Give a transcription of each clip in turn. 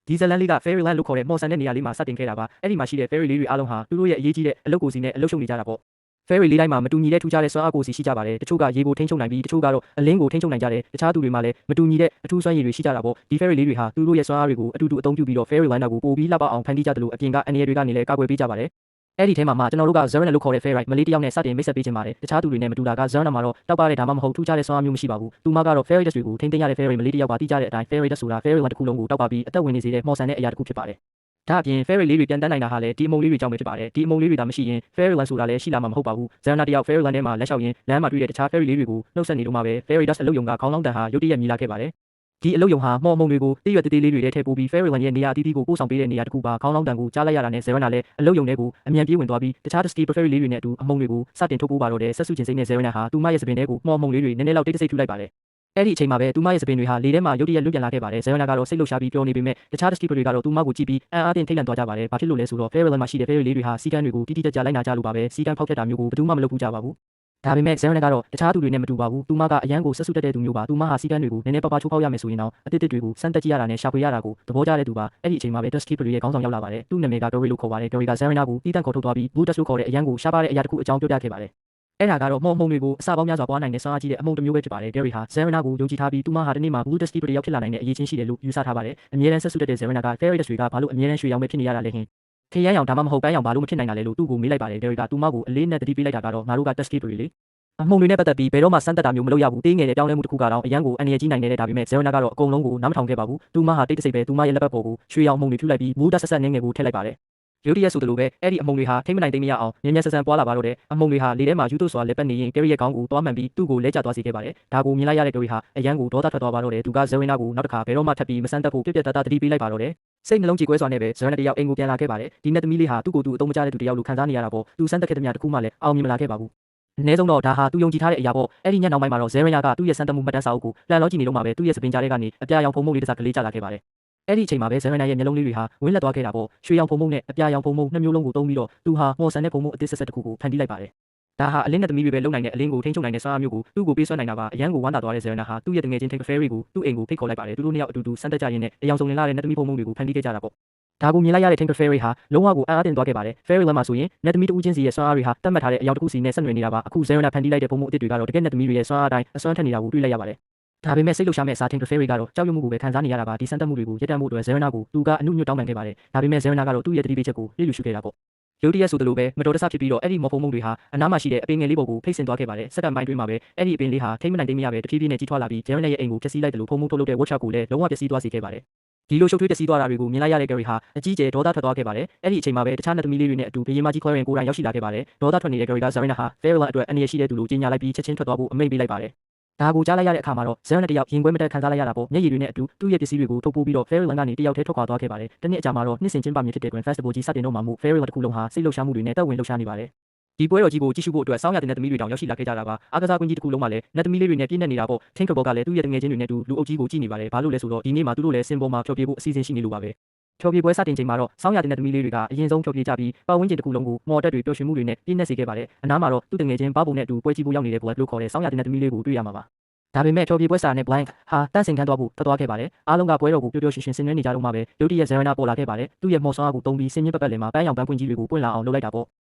ဒီဇလန်လေးက Fairyland လို့ခေါ်တဲ့မော်ဆန်တဲ့နေရာလေးမှာစတင်ခဲ့တာပါအဲ့ဒီမှာရှိတဲ့ Fairy လေးတွေအားလုံးဟာသူတို့ရဲ့အရေးကြီးတဲ့အလုပ်ကိုစီနဲ့အလုပ်ရှုပ်နေကြတာပေါ့ Fairy လေးတိုင်းမှာမတူညီတဲ့ထူးခြားတဲ့စွမ်းအားကိုစီရှိကြပါတယ်တချို့ကရေကိုထိန်းချုပ်နိုင်ပြီးတချို့ကတော့အလင်းကိုထိန်းချုပ်နိုင်ကြတယ်တခြားသူတွေမှာလည်းမတူညီတဲ့အထူးစွမ်းရည်တွေရှိကြတာပေါ့ဒီ Fairy လေးတွေဟာသူတို့ရဲ့စွမ်းအားတွေကိုအတူတူအသုံးပြုပြီးတော့ Fairyland ကိုပိုပြီးလှပအောင်ဖန်တီးကြတယ်လို့အပြင်ကအန်ရတွေကနေလည်းကာကွယ်ပေးကြပါတယ်အဲ့ဒီထဲမှာမှကျွန်တော်တို့က Zerna လို့ခေါ်တဲ့ Fairy မလေးတစ်ယောက်နဲ့စတင်မိတ်ဆက်ပေးခြင်းပါတယ်တခြားသူတွေနဲ့မတူတာက Zerna မှာတော့တောက်ပတဲ့ဒါမှမဟုတ်ထူးခြားတဲ့စွမ်းအားမျိုးမရှိပါဘူးသူမကတော့ Fairy Dust တွေကိုထိန်းသိမ်းရတဲ့ Fairy မလေးတစ်ယောက်ပါတိကျတဲ့အတိုင်း Fairy Dust ဆိုတာ Fairyland တစ်ခုလုံးကိုတောက်ပပြီးအသက်ဝင်နေစေတဲ့မော်ဆန်တဲ့အရာတစ်ခုဖြစ်ပါတယ်ဒါအပြင် Fairy လေးတွေပြန်တန်းနိုင်တာဟာလည်းဒီအမုံလေးတွေကြောင့်ပဲဖြစ်ပါတယ်ဒီအမုံလေးတွေဒါမရှိရင် Fairyland ဆိုတာလည်းရှိလာမှာမဟုတ်ပါဘူး Zerna တစ်ယောက် Fairyland ထဲမှာလက်လျှောက်ရင်းလမ်းမှာတွေ့တဲ့တခြား Fairy လေးတွေကိုနှုတ်ဆက်နေတော့မှပဲ Fairy Dust အလုပ်ယုံကခေါင်းလောင်းတန်ဟာရုတ်တရက်မြည်လာခဲ့ပါတယ်ဒီအလုပ်ယုံဟာမော်မုံတွေကိုတိရွက်တေးလေးတွေထဲထည့်ပို့ပြီး Fairyland ရဲ့နေရာအသီးသီးကိုပို့ဆောင်ပေးတဲ့နေရာတစ်ခုပါခေါင်းလောင်းတန်ကိုကြားလိုက်ရတာနဲ့ Zerna လည်းအလုပ်ယုံတွေကိုအမြန်ပြေးဝင်သွားပြီးတခြား Dusty Fairy လေးတွေနဲ့အတူအမုံတွေကိုစတင်ထုတ်ပိုးပါတော့တဲ့ဆက်စုချင်းစိတ်နဲ့ Zerna ဟာသူမရဲ့စပင်တွေကိုမော်မုံလေးတွေနည်းနည်းလောက်တိတ်တဆိတ်ထူလိုက်ပါတယ်အဲ့ဒီအချိန်မှာပဲသူမရဲ့စပင်တွေဟာလေထဲမှာရုတ်တရက်လွတ်ပြန်လာခဲ့ပါတယ် Zerna ကတော့စိတ်လှုပ်ရှားပြီးပျော်နေပေမဲ့တခြား Dusty Fairy တွေကတော့သူမကိုကြည့်ပြီးအံ့အားသင့်ထိတ်လန့်သွားကြပါတယ်ဘာဖြစ်လို့လဲဆိုတော့ Fairyland မှာရှိတဲ့ Fairy လေးတွေဟာစီကံတွေကိုတိတိကျကျလိုက်နာကြလို့ပါပဲစီကံဖောက်ဖျက်တာမျိုးကိုဘယ်သူမှမလုပ်ဘူးကြပါဘူးဒါပေမဲ့ Zerna ကတော့တခြားသူတွေနဲ့မတူပါဘူးသူမကအရန်ကိုဆက်စုတက်တဲ့သူမျိုးပါသူမဟာစီကံတွေကိုနည်းနည်းပါးပါးချိုးဖောက်ရမယ်ဆိုရင်တော့အတစ်တစ်တွေကိုစမ်းတက်ကြည့်ရတာနဲ့ရှာဖွေရတာကိုသဘောကျတဲ့သူပါအဲ့ဒီအချိန်မှာပဲ Dusty Fairy ရဲ့ခေါင်းဆောင်ရောက်လာပါတယ်သူ့နာမည်က Dory လို့ခေါ်ပါတယ် Dory က Zerna ကိုတီးတန့်ခေါ်ထုတ်သွားပြီး Blue Dust လို့ခေါ်တဲ့အရန်ကိုရှားပါတဲ့အရာတစ်ခုအကြောင်းပြောပြခဲ့ပါတယ်အဲ့ဒါကတော့မော်မုံတွေကိုအစပေါင်းများစွာပွားနိုင်တဲ့စွမ်းအားကြီးတဲ့အမုံတစ်မျိုးပဲဖြစ်ပါတယ် Dory ဟာ Zerna ကိုယုံကြည်ထားပြီးသူမဟာဒီနေ့မှာ Blue Dusty Fairy ရောက်ဖြစ်လာနိုင်တဲ့အရေးချင်းရှိတယ်လို့ယူဆထားပါတယ်အမြဲတမ်းဆက်စုတက်တဲ့ Zerna က Fairy Dust တွေကဘာလို့အမြဲတမ်းရွှေရောင်ပဲဖြစ်နေရတာလဲခင်ခရမ်းရောင်ဒါမှမဟုတ်ပန်းရောင်ဘာလို့မဖြစ်နိုင်တာလဲလို့သူ့ကိုမေးလိုက်ပါတယ် Dory ကသူမကိုအလေးနဲ့တတိပေးလိုက်တာကတော့ငါတို့က Dusty Fairy လေအမုံတွေနဲ့ပတ်သက်ပြီးဘယ်တော့မှစမ်းတက်တာမျိုးမလုပ်ရဘူးတေးငယ်တဲ့ပြောင်းလဲမှုတစ်ခုကတော့အရန်ကိုအန်ရကြီးနိုင်နေတဲ့ဒါပေမဲ့ Zerna ကတော့အကုန်လုံးကိုနားမထောင်ခဲ့ပါဘူးသူမဟာတိတ်တဆိတ်ပဲသူမရဲ့လက်ပတ်ပေါ်ကိုရွှေရောင်အမုံတွေဖြူလိုက်ပြီး Blue Dust ဆက်ငယ်ကိုထည့်လိုက်ပါတယ်ရုတ်တရက်ဆိုသလိုပဲအဲ့ဒီအမုံတွေဟာထိမ့်မနိုင်သိမ့်မရအောင်မြဲမြဲဆန်ဆန်ပွားလာပါတော့တဲ့အမုံတွေဟာလေထဲမှာယူသွစွာလက်ပတ်နေရင် Gary ရဲ့ခေါင်းကိုသွားမှန်ပြီးသူ့ကိုလဲကျသွားစေခဲ့ပါတယ်ဒါကိုမြင်လိုက်ရတဲ့ Gary ဟာအရန်ကိုဒေါသထွက်သွားပါတော့တယ်သူက Zerna ကိုနောက်တစ်ခါဘယ်တော့မှထပ်ပြီးမစမ်းတက်ဖို့ပြပြတတတတိပေးလိုက်ပါတော့တယ်စိတ်နှလုံးကြေကွဲစွာနဲ့ပဲ Zerna တယောက်အိမ်ကိုပြန်လာခဲ့ပါတယ်ဒီနေ့သမီးလေးဟာသူ့ကိုယ်သူအသုံးမကျတဲ့သူတယောက်လိုခံစားနေရတာပေါ့သူစမ်းတက်ခဲ့တဲ့မြတ်တစ်ခုမှလည်းအောင်မြင်မလာခဲ့ပါဘူးအနည်းဆုံးတော့ဒါဟာသူယုံကြည်ထားတဲ့အရာပေါ့အဲ့ဒီညနောက်ပိုင်းမှာတော့ Zerna ကသူ့ရဲ့စမ်းတက်မှုမှတ်တမ်းစာအုပ်ကိုလှန်လောကြည့်နေတော့မှပဲသူ့ရဲ့စပင်ကြားထဲကနေအပြာရောင်ဖုံမုံလေးတစ်စကလေးကျလာခဲ့ပါတယ်အဲ့ဒီအချိန်မှာပဲ Zerna ရဲ့မျက်လုံးလေးတွေဟာဝင်းလက်သွားခဲ့တာပေါ့ရွှေရောင်ဖုံမုံနဲ့အပြာရောင်ဖုံမုံနှစ်မျိုးလုံးကိုသုံးပြီးတော့သူဟာမော်ဆန်တဲ့ဖုံမုံအသစ်ဆက်ဆက်တစ်ခုကိုဖန်တီးလိုက်ပါတယ်ဒါဟာအလင်းနဲ့သမီးတွေပဲလုံနိုင်တဲ့အလင်းကိုထိန်းချုပ်နိုင်တဲ့စွမ်းအားမျိုးကိုသူ့ကိုပေးစွမ်းနိုင်တာပါအရန်ကိုဝမ်းသာသွားတဲ့ Zerna ဟာသူ့ရဲ့တငယ်ချင်း Tank Fairy ကိုသူ့အိမ်ကိုဖိတ်ခေါ်လိုက်ပါတယ်သူတို့နှစ်ယောက်အတူတူစမ်းတက်ကြရင်းနဲ့အယောင်စုံလင်လာတဲ့နတ်သမီးဖုံမုံတွေကိုဖန်တီးခဲ့ကြတာပေါ့ဒါကိုမြင်လိုက်ရတဲ့ Tank Fairy ဟာလုံးဝကိုအံ့အားသင့်သွားခဲ့ပါတယ် Fairyland မှာဆိုရင်နတ်သမီးတဦးချင်းစီရဲ့စွမ်းအားတွေဟာတတ်မှတ်ထားတဲ့အယောင်တစ်ခုစီနဲ့ဆက်နွယ်နေတာပါအခု Zerna ဖန်တီးလိုက်တဲ့ဖုံမုံအသစ်တွေကတော့တကယ်နတ်သမီးတွေရဲ့စွမ်းအားအတိုင်းအစွမ်းထက်နေတာကိုတွေ့လိုက်ရပါတယ်ဒါပေမဲ့စိတ်လှုပ်ရှားမဲ့အစား Tank Fairy ကတော့ကြောက်ရွံ့မှုကိုပဲခံစားနေရတာပါဒီစမ်းသပ်မှုတွေကိုရပ်တန့်ဖို့အတွက် Zerna ကိုသူကအနုညွတ်တောင်းပန်ခဲ့ပါတယ်ဒါပေမဲ့ Zerna ကတော့သူ့ရဲ့တတိပေးချက်ကိုလျစ်လျူရှုခဲ့တာပေါ့ရုတ်တရက်ဆိုသလိုပဲမတော်တဆဖြစ်ပြီးတော့အဲ့ဒီမော်ဖုံမုံတွေဟာအနားမှာရှိတဲ့အပင်ငယ်လေးပေါ်ကိုဖိတ်ဆင်သွားခဲ့ပါတယ်စက္ကန့်ပိုင်းတွင်းမှာပဲအဲ့ဒီအပင်လေးဟာထိမ့်မနိုင်သိမ့်မရပဲတဖြည်းဖြည်းနဲ့ကြီးထွားလာပြီး Zerna ရဲ့အိမ်ကိုဖျက်ဆီးလိုက်တယ်လို့ဖုံမုံထုတ်လုပ်တဲ့ workshop ကိုလည်းလုံးဝပျက်စီးသွားစေခဲ့ပါတယ်ဒီလိုရှုပ်ထွေးပျက်စီးသွားတာတွေကိုမြင်လိုက်ရတဲ့ Gary ဟာအကြီးကျယ်ဒေါသထွက်သွားခဲ့ပါတယ်အဲ့ဒီအချိန်မှာပဲတခြားနတ်သမီးလေးတွေနဲ့အတူဘရင်မကြီး Clarence ကိုယ်တိုင်ရောက်ရှိလာခဲ့ပါတယ်ဒေါသထွက်နေတဲ့ Gary က Zerna ဟာ Fairyland အတွက်အန္တရာယ်ရှိတဲ့သူလို့ကြေညာလိုက်ပြီးချက်ချင်းထွက်သွားဖို့အမိန့်ပေးလိုက်ပါတယ်ဒါကိုကြားလိုက်ရတဲ့အခါမှာတော့ Zerna တယောက်ရင်ခွဲမတက်ခံစားလိုက်ရတာပေါ့မျက်ရည်တွေနဲ့အတူသူ့ရဲ့ပစ္စည်းတွေကိုထုတ်ပိုးပြီးတော့ Fairyland ကနေတယောက်တည်းထွက်ခွာသွားခဲ့ပါတယ်တနေ့အကြာမှာတော့နှစ်စဉ်ကျင်းပမြင့်ဖြစ်တဲ့ Grand Festival ကြီးစတင်တော့မှမို့ Fairyland တစ်ခုလုံးဟာစိတ်လှုပ်ရှားမှုတွေနဲ့တက်ဝင်လှုပ်ရှားနေပါတယ်ဒီပွဲတော်ကြီးကိုကြည့်ရှုဖို့အတွက်စောင်းရတဲ့နတ်သမီးတွေတောင်ရောက်ရှိလာခဲ့ကြတာပါအားကစားကွင်းကြီးတစ်ခုလုံးမှာလည်းနတ်သမီးလေးတွေနဲ့ပြည့်နေနေတာပေါ့ Tinkerbell ကလည်းသူ့ရဲ့တငယ်ချင်းတွေနဲ့တူလူအုပ်ကြီးကိုကြည့်နေပါတယ်ဘာလို့လဲဆိုတော့ဒီနေ့မှာသူတို့လည်းစင်ပေါ်မှာဖျော်ဖြေဖို့အစီအစဉ်ရှိနေလို့ပါပဲဖျော်ဖြေပွဲစတင်ချိန်မှာတော့စောင်းရတဲ့နတ်သမီးလေးတွေကအရင်ဆုံးဖျော်ဖြေကြပြီးပတ်ဝန်းကျင်တစ်ခုလုံးကိုမော်တက်တွေပျော်ရွှင်မှုတွေနဲ့ပြည့်နေစေခဲ့ပါတယ်အနားမှာတော့သူ့တငယ်ချင်းဘာဘုံနဲ့အတူပွဲကြည့်ဖို့ရောက်နေတဲ့ Black လို့ခေါ်တဲ့စောင်းရတဲ့နတ်သမီးလေးကိုတွေ့ရမှာပါဒါပေမဲ့ဖျော်ဖြေပွဲစာနဲ့ Blank ဟာတန့်စင်ခန်းသွားဖို့ထွက်သွားခဲ့ပါတယ်အားလုံးကပွဲတော်ကိုပျော်ပျော်ရွှင်ရွှင်ဆင်နွှဲနေကြတော့မှပဲရုတ်တရက် Zerna ပေါ်လာခဲ့ပါတယ်သူ့ရဲ့မော်ဆွမ်းအားကိုသုံးပြီးစင်မြင့်ပတ်ပတ်လည်မှာပန်းရောင်ပန်းပွင့်ကြီးတွေကိုပွင့်လာအောင်လုပ်လိုက်တာပေ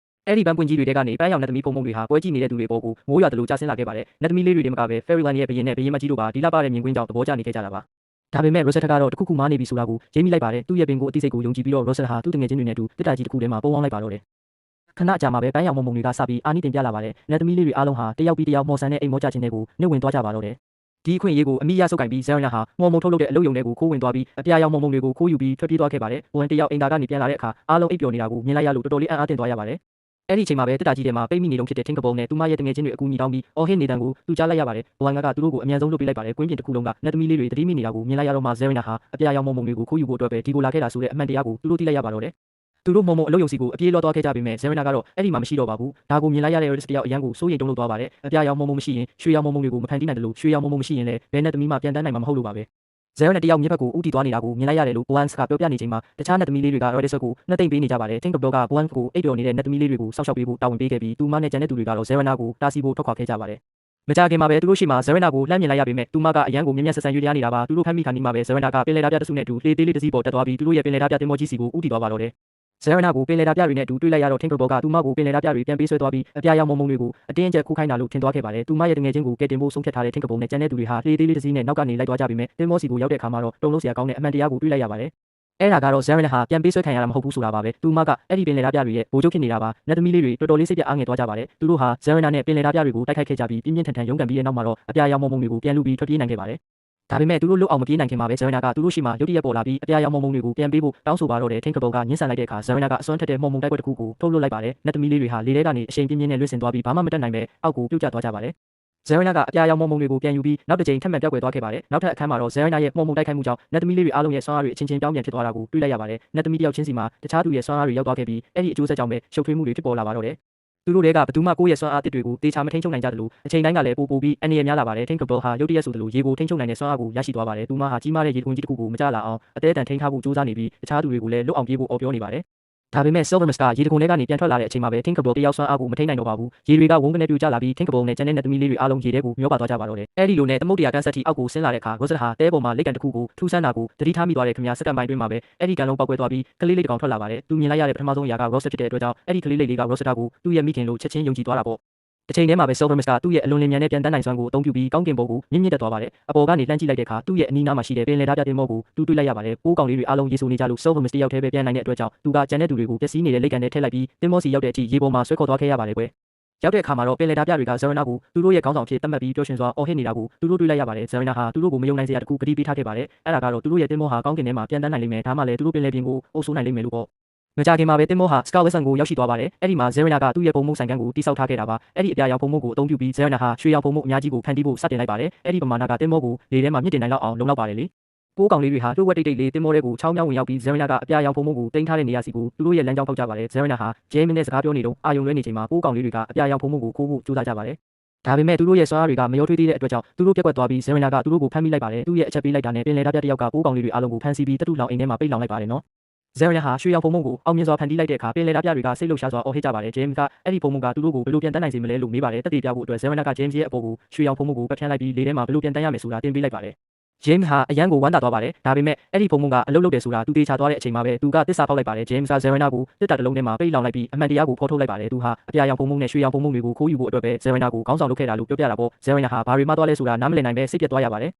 ါ့အဲ့ဒီပန်းပွင့်ကြီးတွေတဲကနေပန်းရောင်နတ်သမီးဖုံမုံတွေဟာပွဲကြည့်နေတဲ့သူတွေပေါ်ကိုမိုးရွာသလိုကျဆင်းလာခဲ့ပါတယ်နတ်သမီးလေးတွေတည်းမကပဲ Fairyland ရဲ့ဘရင်နဲ့ဘရင်မကြီးတို့ပါဒီလပတဲ့မြင်ကွင်းကြောင့်သဘောကျနေခဲ့ကြတာပါဒါပေမဲ့ Rosetta ကတော့တခုခုမားနေပြီဆိုတာကိုရိပ်မိလိုက်ပါတယ်သူ့ရဲ့ပင်ကိုအသိစိတ်ကိုယုံကြည်ပြီးတော့ Rosetta ဟာသူ့တငယ်ချင်းတွေနဲ့အတူတစ်တာကြီးတစ်ခုထဲမှာပုံအောင်လိုက်ပါတော့တယ်ခဏကြာမှာပဲပန်းရောင်မုံမုံတွေကစပြီးအာနိတင်ပြလာပါတယ်နတ်သမီးလေးတွေအားလုံးဟာတယောက်ပြီးတယောက်မော်ဆန်တဲ့အိမ်မောကြခြင်းတွေကိုနှိမ့်ဝင်သွားကြပါတော့တယ်ဒီအခွင့်အရေးကိုအမိရဆုပ်ကင်ပြီး Zerna ဟာမော်မုံထုတ်လုပ်တဲ့အလုပ်ရုံတွေကိုခိုးဝင်သွားပြီးအပြာရောင်မုံမုံတွေကိုခိုးယူပြီးထွက်ပြေးသွားခဲ့ပါတယ်ဝန်တယောက်အိမ်သားကနေပြန်လာတဲ့အခါအားလုံးအိပ်ပျော်နေတာကိုမြင်လိုက်ရလို့တော်တော်လေးအံ့အားသင့်သွားရပါတယ်အဲ့ဒီအချိန်မှာပဲတက်တာကြီးထဲမှာပိတ်မိနေတုန်းဖြစ်တဲ့ Tinkerbell နဲ့သူမရဲ့တငယ်ချင်းတွေအကူအညီတောင်းပြီးအော်ဟစ်နေတန်ကိုသူကြားလိုက်ရပါတယ်ဘဝငါကသူတို့ကိုအမြန်ဆုံးလွတ်ပေးလိုက်ပါတယ်ကွင်းပြင်တစ်ခုလုံးကနတ်သမီးလေးတွေတတိမိနေတာကိုမြင်လိုက်ရတော့မှ Zerna ဟာအပြာရောင်မုံမုံတွေကိုခိုးယူဖို့အတွက်ပဲဒီကိုလာခဲ့တာဆိုတဲ့အမှန်တရားကိုသူတို့သိလိုက်ရပါတော့တယ်သူတို့မုံမုံအလုပ်ရုံစီကိုအပြေးလွှတ်သွားခဲ့ကြပေမဲ့ Zerna ကတော့အဲ့ဒီမှာမရှိတော့ပါဘူးဒါကိုမြင်လိုက်ရတဲ့ Rose တယောက်အရန်ကိုစိုးရိမ်တုန်လှုပ်သွားပါတယ်အပြာရောင်မုံမုံမရှိရင်ရွှေရောင်မုံမုံတွေကိုမဖန်တီးနိုင်တယ်လို့ရွှေရောင်မုံမုံမရှိရင်လည်းဘယ်နဲ့သမီးမှပြန်တန်းနိုင်မှာမဟုတ်လို့ပါပဲ Zerna တယောက်မြစ်ဘက်ကိုဥတီသွားနေတာကိုမြင်လိုက်ရတယ်လို့ Blanche ကပြောပြနေချိန်မှာတခြားနတ်သမီးလေးတွေက Radish ကိုနှက်သိမ့်ပေးနေကြပါတယ် Tinkerbell က Blanche ကိုအိပ်ပျော်နေတဲ့နတ်သမီးလေးတွေကိုစောက်ရှောက်ပေးဖို့တာဝန်ပေးခဲ့ပြီးသူမနဲ့ကျန်တဲ့သူတွေကတော့ Zerna ကိုတားဆီးဖို့ထွက်ခွာခဲ့ကြပါတယ် မကြခင်မှာပဲသူတို့ရှိမှာဇရနာကိုလှမ်းမြင်လိုက်ရပေမဲ့သူမကအရန်ကိုမြင်မြတ်ဆက်ဆံရွေးလျားနေတာပါသူတို့ဖမ်းမိခါနီးမှာပဲဇရနာကပင်လယ်ဓာပြတစုနဲ့အတူလှေသေးလေးတစ်စီးပေါ်တက်သွားပြီးသူတို့ရဲ့ပင်လယ်ဓာပြတင်မောကြီးစီကိုဦးတည်သွားပါတော့တယ်ဇရနာကိုပင်လယ်ဓာပြတွေနဲ့အတူတွေ့လိုက်ရတော့ Tinkerbell ကသူမကိုပင်လယ်ဓာပြတွေပြန်ပေးဆွဲသွားပြီးအပြာရောင်မုံမုံတွေကိုအတင်းအကျပ်ခိုးခိုင်းတာလို့ထင်သွားခဲ့ပါတယ်သူမရဲ့တငယ်ချင်းကိုကဲတင်ဖို့ဆုံးဖြတ်ထားတဲ့ Tinkerbell နဲ့ကျန်တဲ့သူတွေဟာလှေသေးလေးတစ်စီးနဲ့နောက်ကနေလိုက်သွားကြပြီးမြဲတင်မောစီကိုရောက်တဲ့အခါမှာတော့တုံလို့စရာကောင်းတဲ့အမှန်တရားကိုတွေ့လိုက်ရပါတယ်အဲ့ဒါကတော့ဇရနာဟာပြန်ပေးဆွဲခံရတာမဟုတ်ဘူးဆိုတာပါပဲသူမကအဲ့ဒီပင်လယ်ဓာပြတွေရဲ့ဗိုလ်ချုပ်ဖြစ်နေတာပါနတ်သမီးလေးတွေတော်တော်လေးစိတ်ပြအားငယ်သွားကြပါတယ်သူတို့ဟာဇရနာနဲ့ပင်လယ်ဓာပြတွေကိုတိုက်ခိုက်ခဲ့ကြပြီးပြင်းပြင်းထန်ထန်ရုန်းကန်ပြီးတဲ့နောက်မှာတော့အပြာရောင်မုံမုံတွေကိုပြန်လူပြီးထွက်ပြေးနိုင်ခဲ့ပါတယ်ဒါပေမဲ့သူတို့လွတ်အောင်မပြေးနိုင်ခင်မှာပဲဇရနာကသူတို့ရှိမှရုတ်တရက်ပေါ်လာပြီးအပြာရောင်မုံမုံတွေကိုပြန်ပေးဖို့တောင်းဆိုပါတော့တယ် Tinkerbell ကညှဉ်းဆန်လိုက်တဲ့အခါဇရနာကအစွမ်းထက်တဲ့မုံမုံတိုက်ပွဲတစ်ခုကိုထုတ်လွှတ်လိုက်ပါတယ်နတ်သမီးလေးတွေဟာလေထဲကနေအရှိန်ပြင်းပြင်းနဲ့လွင့်စင်သွားပြီးဘာမှမတတ်နိုင်ပဲအောက်ကိုပြုတ်ကျသွားကြပါတယ်ဇရနာကအပြာရောင်မုံမုံတွေကိုပြန်ယူပြီးနောက်တစ်ကြိမ်ထပ်မံပြောက်ကွယ်သွားခဲ့ပါတယ်နောက်ထပ်အခန်းမှာတော့ဇရနာရဲ့မုံမုံတိုက်ခိုက်မှုကြောင့်နတ်သမီးလေးတွေအားလုံးရဲ့ဆွမ်းအားတွေအချင်းချင်းပြောင်းပြန်ဖြစ်သွားတာကိုတွေ့လိုက်ရပါတယ်နတ်သမီးတယောက်ချင်းစီမှာတခြားသူရဲ့ဆွမ်းအားတွေရောက်သွားခဲ့ပြီးအဲ့ဒီအကျိုးဆက်ကြောင့်ပဲရှုပ်ထွေးမှုတွေဖြစ်ပေါ်လာပါတော့တယ်သူတို့တွေကဘသူမှကိုယ့်ရဲ့ဆွမ်းအားအသစ်တွေကိုတေချာမထိန်ချုပ်နိုင်ကြသလိုအချိန်တိုင်းကလည်းပိုပြီးအန္တရာယ်များလာပါတယ် Tinkerbell ဟာရုတ်တရက်ဆိုသလိုရေကိုထိန်ချုပ်နိုင်တဲ့ဆွမ်းအားကိုရရှိသွားပါတယ်သူမဟာကြီးမားတဲ့ရေတခွန်ကြီးတစ်ခုကိုမကြလာအောင်အသေးအတန်ထိန်ထားဖို့ကြိုးစားနေပြီးတခြားသူတွေကိုလည်းလွတ်အောင်ပြေးဖို့အော်ပြောနေပါတယ်ဒါပေမဲ့ Silvermist ကရေတခွန်ထဲကနေပြန်ထွက်လာတဲ့အချိန်မှာပဲ Tinkerbell တယောက်ဆွမ်းအားကိုမထိန်နိုင်တော့ပါဘူးရေတွေကဝုန်းကနေပြိုကျလာပြီး Tinkerbell နဲ့ကျန်တဲ့နတ်သမီးလေးတွေအားလုံးရေထဲကိုမျောပါသွားကြပါတော့တယ်အဲ့ဒီလိုနဲ့သမုတ်တရားကန်ဆက်တီအောက်ကိုဆင်းလာတဲ့အခါ Rosetta ဟာတဲပေါ်မှာလက်ကန်တစ်ခုကိုထူးဆန်းတာကိုတတိထားမိသွားတဲ့ခင်ဗျာစက္ကန့်ပိုင်းတွင်းမှာပဲအဲ့ဒီကန်လုံးပောက်ကွဲသွားပြီးကလေးလေးတစ်ကောင်ထွက်လာပါတယ်သူမြင်လိုက်ရတဲ့ပထမဆုံးအရာက Rosetta ဖြစ်တဲ့အတွက်ကြောင့်အဲ့ဒီကလေးလေးက Rosetta ကိုသူ့ရဲ့မိခင်လို့ချက်ချင်းယုံကြည်သွားတာပေါ့တစ်ချိန်တည်းမှာပဲ Silvermist ကသူ့ရဲ့အလွန်လင်းမြန်တဲ့ပြန်တန်းနိုင်စွမ်းကိုအသုံးပြုပြီးကောင်းကင်ဘုံကိုမြင့်မြင့်တက်သွားပါတယ်အပေါ်ကနေလှမ်းကြည့်လိုက်တဲ့အခါသူ့ရဲ့အနီးနားမှာရှိတဲ့ပင်လယ်ဓာပြတင်မောကိုသူတွေ့လိုက်ရပါတယ်ပိုးကောင်လေးတွေအားလုံးရေဆိုနေကြလို့ Silvermist တယောက်တည်းပဲပြန်နိုင်တဲ့အတွက်ကြောင့်သူကကြံတဲ့သူတွေကိုပျက်စီးနေတဲ့လက်ကန်ထဲထည့်လိုက်ပြီးတင်မောစီရောက်တဲ့အထိရေပေါ်မှာဆွဲခေါ်သွားခဲ့ရပါတယ်ကွယ်ရောက်တဲ့အခါမှာတော့ပင်လယ်ဓာပြတွေကဇရနာကိုသူတို့ရဲ့ခေါင်းဆောင်ဖြစ်သတ်မှတ်ပြီးပျော်ရွှင်စွာအော်ဟစ်နေတာကိုသူတို့တွေ့လိုက်ရပါတယ်ဇရနာဟာသူတို့ကိုမယုံနိုင်စရာတခုကတိပေးထားခဲ့ပါတယ်အဲ့ဒါကတော့သူတို့ရဲ့တင်မောဟာကောင်းကင်ထဲမှာပြန်တန်းနိုင်လိမ့်မယ်ဒါမှလည်းသူတို့ပင်လယ်ပြင်ကိုအုပ်စိုးနိုင်လိမ့်မယ်လို့ပေါ့မကြခင်မှာပဲတင်မောဟာ Scarlet ကိုရောက်ရှိသွားပါတယ်အဲ့ဒီမှာဇရနာကသူ့ရဲ့ပုံမှုဆိုင်ကန်းကိုတိစောက်ထားခဲ့တာပါအဲ့ဒီအပြာရောင်ပုံမှုကိုအသုံးပြုပြီးဇရနာဟာရွှေရောင်ပုံမှုအများကြီးကိုဖန်တီးဖို့စတင်လိုက်ပါတယ်အဲ့ဒီပမာဏကတင်မောကိုလေထဲမှာမြင့်တင်နိုင်လောက်အောင်လုံလောက်ပါတယ်လေပိုးကောင်လေးတွေဟာတိုးဝက်တိတ်တိတ်လေးတင်မောတွေကိုချောင်းမြောင်းဝင်ရောက်ပြီးဇရနာကအပြာရောင်ပုံမှုကိုတင်ထားတဲ့နေရာစီကိုသူတို့ရဲ့လမ်းကြောင်းပေါက်ကြပါတယ်ဇရနာဟာဂျေမင်းနဲ့စကားပြောနေတော့အာယုံလွှဲနေချိန်မှာပိုးကောင်လေးတွေကအပြာရောင်ပုံမှုကိုခိုးဖို့ကြိုးစားကြပါတယ်ဒါပေမဲ့သူတို့ရဲ့ဆွမ်းအားတွေကမရောထွေးသေးတဲ့အတွက်ကြောင့်သူတို့ပြက်ကွက်သွားပြီးဇရနာကသူတို့ကိုဖမ်းမိလိုက်ပါတယ်သူ့ရဲ့အချက်ပေးလိုက်တာနဲ့ပင်လယ်ဓာပြတစ်ယောက်ကပိုးကောင်လေးတွေအားလုံးကိုဖမ်းဆီးပြီးတတူလောင်အိမ်ထဲမှာပိတ်လောင်လိုက်ပါတယ်နော်ဇရနာဟာရွှေရောင်ဖုံမုံကိုအောင်မြင်စွာဖန်တီးလိုက်တဲ့အခါပင်လယ်ဓာပြတွေကစိတ်လှုပ်ရှားစွာအော်ဟစ်ကြပါတယ်ဂျေးမ်ကအဲ့ဒီဖုံမုံကသူတို့ကိုဘယ်လိုပြန်တန်းနိုင်စေမလဲလို့မေးပါတယ်တက်တည်ပြဖို့အတွက်ဇရနာကဂျေးမ်ရဲ့အပေါ်ကိုရွှေရောင်ဖုံမုံကိုပတ်ဖြန်းလိုက်ပြီးလေထဲမှာဘယ်လိုပြန်တန်းရမယ်ဆိုတာတင်ပေးလိုက်ပါတယ်ဂျေးမ်ဟာအရန်ကိုဝမ်းသာသွားပါတယ်ဒါပေမဲ့အဲ့ဒီဖုံမုံကအလုပ်လုပ်တယ်ဆိုတာသူတေချာသွားတဲ့အချိန်မှာပဲသူကတစ္ဆာပေါက်လိုက်ပါတယ်ဂျေးမ်ကဇရနာကိုတစ်တာတစ်လုံးထဲမှာပိတ်လောင်လိုက်ပြီးအမှန်တရားကိုဖော်ထုတ်လိုက်ပါတယ်သူဟာအပြာရောင်ဖုံမုံနဲ့ရွှေရောင်ဖုံမုံတွေကိုခိုးယူဖို့အတွက်ပဲဇရနာကိုခေါင်းဆောင်လုပ်ခဲ့တာလို့ပြောပြတာပေါ့ဇရနာဟာဘာတွေမှသွားလဲဆိုတာနားမလည်နိုင်ပဲစိတ်ပြတ်သွားရပါတယ်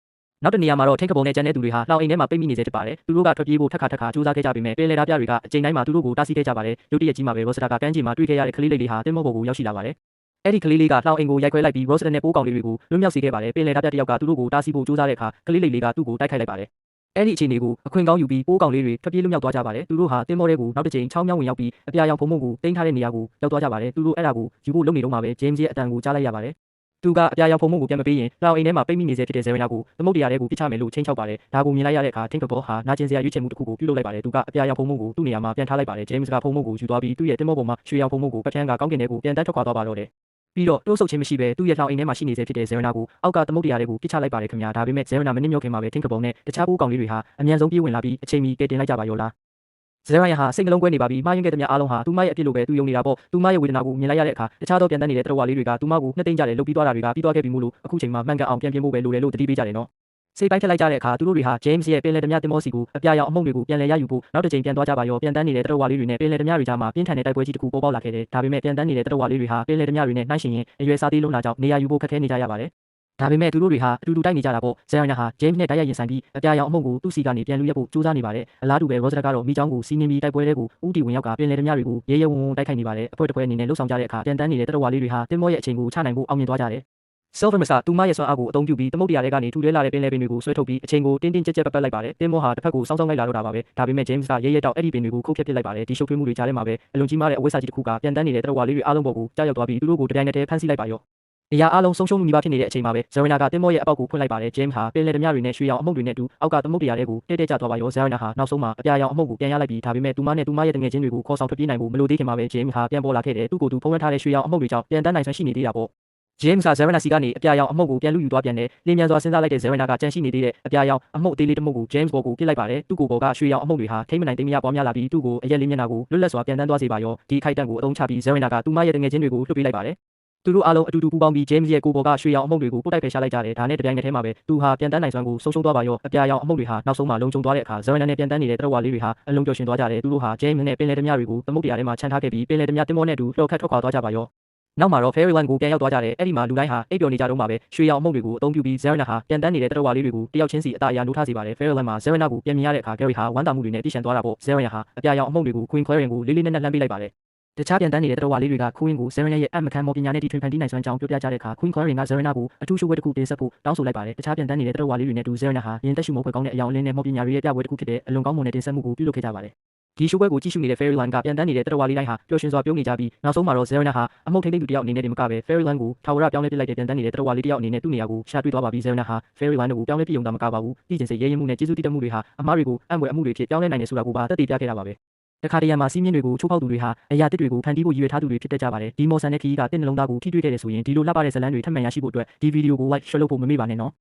နောက်တနေရာမှာတော့ Tinkerbell နဲ့ကျန်တဲ့သူတွေဟာလောင်အိမ်ထဲမှာပိတ်မိနေစေဖြစ်ပါတယ်သူတို့ကထွက်ပြေးဖို့ထက်ခါစူးစမ်းခဲ့ကြပေမဲ့ပင်လယ်ဓာပြတွေကအချိန်တိုင်းမှာသူတို့ကိုတားဆီးခဲ့ကြပါတယ်ရုတ်တရက်ကြီးမှာပဲ Rosetta ကကမ်းခြေမှာတွေ့ခဲ့ရတဲ့ကလေးလေးဟာတင်မောပေါ်ကိုရောက်ရှိလာပါတယ်အဲ့ဒီကလေးလေးကလောင်အိမ်ကိုရိုက်ခွဲလိုက်ပြီး Rosetta နဲ့ပိုးကောင်လေးတွေကိုလွတ်မြောက်စေခဲ့ပါတယ်ပင်လယ်ဓာပြတစ်ယောက်ကသူတို့ကိုတားဆီးဖို့ကြိုးစားတဲ့အခါကလေးလေးကသူ့ကိုတိုက်ခိုက်လိုက်ပါတယ်အဲ့ဒီအခြေအနေကိုအခွင့်ကောင်းယူပြီးပိုးကောင်လေးတွေထွက်ပြေးလွတ်မြောက်သွားကြပါတယ်သူတို့ဟာတင်မောတွေကိုနောက်တစ်ချိန်ချောင်းမြောင်းဝင်ရောက်ပြီးအပြာရောင်ဖုံမုံကိုတင်ထားတဲ့နေရာကိုရောက်သွားကြပါတယ်သူတို့အဲ့ဒါကိုယူဖို့လုပ်နေတော့မှပဲ James ရဲ့အတန်ကိုကြားလိုက်ရပါတယ်သူကအပြာရောင်ဖုံမုံကိုပြန်မပေးရင်လောင်အိမ်ထဲမှာပိတ်မိနေစေဖြစ်တဲ့ဇရနာကိုသမုတ်တရားတွေကိုပြစ်ချမယ်လို့ချိန်ချောက်ပါတယ်ဒါကိုမြင်လိုက်ရတဲ့အခါ Tinkerbell ဟာနာကျင်စရာရွေးချယ်မှုတစ်ခုကိုပြုလုပ်လိုက်ပါတယ်သူကအပြာရောင်ဖုံမုံကိုသူ့နေရာမှာပြန်ထားလိုက်ပါတယ် James ကဖုံမုံကိုယူသွားပြီးသူ့ရဲ့တင်မောပေါ်မှာရွှေရောင်ဖုံမုံကိုပတ်ဖြန်းကကောင်းကင်ထဲကိုပြန်တက်ထွက်ခွာသွားပါတော့တယ်ပြီးတော့တိုးဆုပ်ခြင်းမရှိဘဲသူ့ရဲ့လောင်အိမ်ထဲမှာရှိနေစေဖြစ်တဲ့ဇရနာကိုအောက်ကသမုတ်တရားတွေကိုပြစ်ချလိုက်ပါတယ်ခင်ဗျာဒါပေမဲ့ဇရနာမနစ်မြော့ခင်မှာပဲ Tinkerbell နဲ့တခြားပိုးကောင်လေးတွေဟာအမြန်ဆုံးပြေးဝင်လာပြီးအချိန်မီကဲတင်လိုက်ကြပါရောလားဇရနာဟာစိတ်နှလုံးကွဲနေပါပြီမှားယွင်းခဲ့တဲ့များအားလုံးဟာသူမရဲ့အပြစ်လို့ပဲသူယုံနေတာပေါ့သူမရဲ့ဝေဒနာကိုမြင်လိုက်ရတဲ့အခါတခြားသောပြန်တန်းနေတဲ့တရဝါလေးတွေကသူမကိုနှစ်သိမ့်ကြတယ်လှုပ်ပြီးသွားတာတွေကပြီးသွားခဲ့ပြီမို့လို့အခုချိန်မှာမှန်ကန်အောင်ပြန်ပြင်ဖို့ပဲလိုတယ်လို့တတိပေးကြတယ်နော်စိတ်ပိုင်းထက်လိုက်ကြတဲ့အခါသူတို့တွေဟာ James ရဲ့ပင်လယ်ဓမြတင်မောစီကိုအပြာရောင်အမှုန့်တွေကိုပြန်လည်ရယူဖို့နောက်တစ်ချိန်ပြန်သွားကြပါရောပြန်တန်းနေတဲ့တရဝါလေးတွေနဲ့ပင်လယ်ဓမြတွေကြားမှာပြင်းထန်တဲ့တိုက်ပွဲကြီးတစ်ခုပေါ်ပေါက်လာခဲ့တယ်ဒါပေမဲ့ပြန်တန်းနေတဲ့တရဝါလေးတွေဟာပင်လယ်ဓမြတွေနဲ့နှိုင်းယှဉ်ရင်အရွယ်စားသေးလုံးလာကြောင့်နေရာယူဖို့ခက်ခဲနေကြရပါတယ်ဒါပေမဲ့သူတို့တွေဟာအတူတူတိုက်နေကြတာပေါ့ဇရနာဟာ James နဲ့တိုက်ရိုက်ရင်ဆိုင်ပြီးအပြာရောင်အမှုန့်ကိုသူ့စီကနေပြန်လူရက်ဖို့ကြိုးစားနေပါတယ်အလားတူပဲ Rosetta ကတော့မိချောင်းကိုစီးနှင်းပြီးတိုက်ပွဲတွေကိုဦးတီဝင်ရောက်ကပင်လယ်ဓမြတွေကိုရဲရဲဝံ့ဝံ့တိုက်ခိုက်နေပါတယ်အဖွဲ့တစ်ဖွဲ့အနေနဲ့လှုပ်ဆောင်ကြတဲ့အခါပြန်တန်းနေတဲ့တရဝါလေးတွေဟာတင်မောရဲ့အချိန်ကိုချနိုင်ဖို့အောင်မြင်သွားကြတယ် Silvermist ကသူမရဲ့စွမ်းအားကိုအသုံးပြုပြီးသမုတ်တရားတွေကနေထူထဲလာတဲ့ပင်လယ်ပင်တွေကိုဆွဲထုတ်ပြီးအချိန်ကိုတင်းတင်းကြပ်ကြပ်ပတ်လိုက်ပါတယ်တင်မောဟာတစ်ဖက်ကိုစောင်းစောင်းလိုက်လာတော့တာပါပဲဒါပေမဲ့ James ကရဲရဲတောက်အဲ့ဒီပင်တွေကိုခုတ်ဖြတ်ပစ်လိုက်ပါတယ်ဒီရှုပ်ထွေးမှုတွေကြားထဲမှာပဲအလွန်ကြီးမားတဲ့အဝိစာကြီးတစ်ခုကပြန်တန်းနေတဲ့တရဝါလေးတွေအားလုံးပေါ်ကိုကြားရောက်သွားပြီးသူတို့ကိုတပြိုင်နက်တည်းဖမ်းဆီးလိုက်ပါရောနေရာအားလုံးဆုံးရှုံးမှုနီးပါးဖြစ်နေတဲ့အချိန်မှာပဲဇရနာကတင်မောရဲ့အပေါက်ကိုဖွင့်လိုက်ပါတယ် James ဟာပင်လယ်ဓမြတွေနဲ့ရွှေရောင်အမှုန့်တွေနဲ့အတူအောက်ကသမုတ်တရားတွေကိုတဲကျသွားပါရောဇရနာဟာနောက်ဆုံးမှာအပြာရောင်အမှုန့်ကိုပြန်ရလိုက်ပြီးဒါပေမဲ့သူမနဲ့သူမရဲ့တငယ်ချင်းတွေကိုခေါ်ဆောင်ထွက်ပြေးနိုင်ဖို့မလိုသေးခင်မှာပဲ James ဟာပြန်ပေါ်လာခဲ့တယ်သူ့ကိုယ်သူဖုံးရထားတဲ့ရွှေရောင်အမှုန့်တွေကြောင့်ပြန်တန်းနိုင်စွမ်းရှိနေသေးတာပေါ့James ကဇရနာစီကနေအပြာရောင်အမှုန့်ကိုပြန်လူယူသွားပြန်တယ်လင်းမြန်စွာစဉ်းစားလိုက်တဲ့ဇရနာကကြန့်ရှိနေသေးတဲ့အပြာရောင်အမှုန့်အသေးလေးတစ်မှုတ်ကို James ဘော်ကိုပြစ်လိုက်ပါတယ်သူ့ကိုယ်ဘော်ကရွှေရောင်အမှုန့်တွေဟာထိမ့်မနိုင်သိမရပွားများလာပြီးသူ့ကိုအရက်လေးမျက်နှာကိုလွတ်လပ်စွာပြန်တန်းသွားစေပါရောဒီခိုက်တန့်ကိုအသုံးချပြီးဇရနာကသူမရဲ့တငယ်ချင်းတွေကိုလွှတ်ပေးလိုက်ပါတယ် သူတို့အားလုံးအတူတူပူးပေါင်းပြီး James ရဲ့ကိုယ်ပေါ်ကရွှေရောင်အမှုန့်တွေကိုပုတ်တိုက်ဖယ်ရှားလိုက်ကြတယ်ဒါနဲ့တပြိုင်နက်တည်းမှာပဲသူဟာပြန်တန်းနိုင်စွမ်းကိုဆုံးရှုံးသွားပါရောအပြာရောင်အမှုန့်တွေဟာနောက်ဆုံးမှာလုံခြုံသွားတဲ့အခါ Zarana နဲ့ပြန်တန်းနေတဲ့တရဝါလေးတွေဟာအလုံးပျော်ရွှင်သွားကြတယ်သူတို့ဟာ James နဲ့ပင်လယ်ဓမြတွေကိုသမုဒ္ဒရာထဲမှာခြံထားခဲ့ပြီးပင်လယ်ဓမြတင်မောနဲ့အတူလှော်ခတ်ထွက်ခွာသွားကြပါရောနောက်မှာတော့ Fairyland ကိုပြန်ရောက်သွားကြတယ်အဲ့ဒီမှာလူတိုင်းဟာအိပ်ပျော်နေကြတော့မှာပဲရွှေရောင်အမှုန့်တွေကိုအသုံးပြုပြီး Zarana ဟာပြန်တန်းနေတဲ့တရဝါလေးတွေကိုတယောက်ချင်းစီအသားအရာနိုးထားစေပါတယ် Fairyland မှာ Zarana ကိုပြန်မြင်ရတဲ့အခါ Gary ဟာဝမ်းသာမှုတွေနဲ့ပြည့်ရှံသွားတာပေါ့ Zarana ဟာအပြာရောင်အမှုန့်တွေကို Queen Clarion ကိုလေးလေးနက်နက်လှမ်းပေးလိုက်ပါတယ်တခြားပြန်တန်းနေတဲ့တရဝါလေးတွေက Queen ကို Zarana ရဲ့အမကန်မော်ပညာနဲ့တီထွင်ဖန်တီးနိုင်စွမ်းကြောင်းပြောပြကြတဲ့အခါ Queen Clarion က Zarana ကိုအထူးရှိုးပွဲတစ်ခုတင်ဆက်ဖို့တောင်းဆိုလိုက်ပါတယ်တခြားပြန်တန်းနေတဲ့တရဝါလေးတွေနဲ့တူ Zarana ဟာရင်သက်ရှုမုန်းဖွယ်ကောင်းတဲ့အယောင်အလင်းနဲ့မော်ပညာတွေရဲ့ပြပွဲတစ်ခုဖြစ်တဲ့အလွန်ကောင်းမွန်တဲ့တင်ဆက်မှုကိုပြုလုပ်ခဲ့ကြပါတယ်ဒီရှိုးပွဲကိုကြည့်ရှုနေတဲ့ Fairyland ကပြန်တန်းနေတဲ့တရဝါလေးတိုင်းဟာပျော်ရွှင်စွာပြုံးနေကြပြီးနောက်ဆုံးမှာတော့ Zarana ဟာအမှုန့်ထိန်သိမ်းသူတယောက်အနေနဲ့တင်မကပဲ Fairyland ကိုထာဝရပြောင်းလဲပစ်လိုက်တဲ့ပြန်တန်းနေတဲ့တရဝါလေးတယောက်အနေနဲ့သူ့နေရာကိုရှာတွေ့သွားပါပြီ Zarana ဟာ Fairyland ကိုပြောင်းလဲပြည့်ုံတာမကပါဘူးတည်ကျင်စိတ်ရဲရင်မှုနဲ့ကျေးဇူးတည်တတ်မှုတွေဟာအမားတွေကိုအံ့ဖွယ်အမှုတွေဖြစ်ပြောင်းလဲနိုင်တယ်ဆိုတာကိုပါသက်သေပြခဲ့တာပါပဲတခါတရံမှာစီးမြင့်တွေကိုချိုးဖောက်သူတွေဟာအရာတစ်တွေကိုဖန်တီးဖို့ရည်ရွယ်ထားသူတွေဖြစ်တတ်ကြပါတယ်ဒီမော်ဆန်တဲ့ခီးကတင့်နှလုံးသားကိုထိတွေ့ခဲ့တဲ့ဆိုရင်ဒီလိုလှပတဲ့ဇာတ်လမ်းတွေထပ်မံရရှိဖို့အတွက်ဒီဗီဒီယိုကို like share လုပ်ဖို့မမေ့ပါနဲ့နော်